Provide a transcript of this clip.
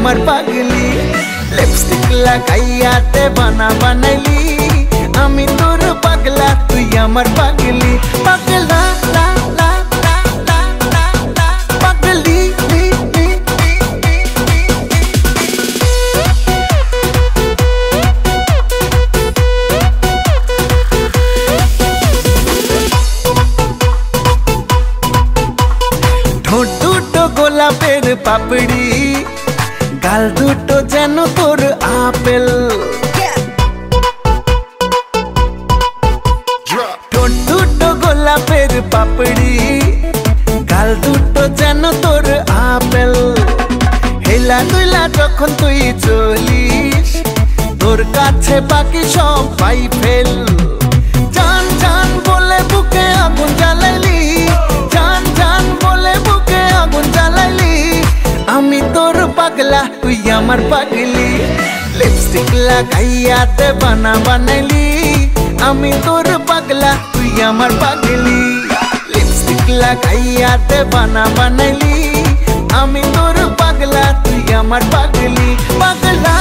আমার পাগলি লিপস্টিক লাগাইয়া দেবানা বানাইলি আমি তোর পাগলা তুই আমার পাগলি পাগলা লা লা লা লা লা লা পাগলি ঠোঁট দুটো গোলাপের পাপড়ি গাল দুটো যেন তোর আপেল ঠোঁট দুটো গোলাপের পাপড়ি গাল দুটো যেন তোর আপেল হেলা দুইলা যখন তুই চলিস তোর কাছে বাকি সবাই ফেল জান জান বলে বুকে আগুন জ্বালাইলি জান জান বলে বুকে আগুন জ্বালাইলি আমি তোর পাগলা তুই আমার পাগলি লিপস্টিক লাগাইয়া দেবানা বানাইলি আমি তোর পাগলা তুই আমার পাগলি লিপস্টিক লাগাইয়া দেবানা বানাইলি আমি তোর পাগলা তুই আমার পাগলি পাগলা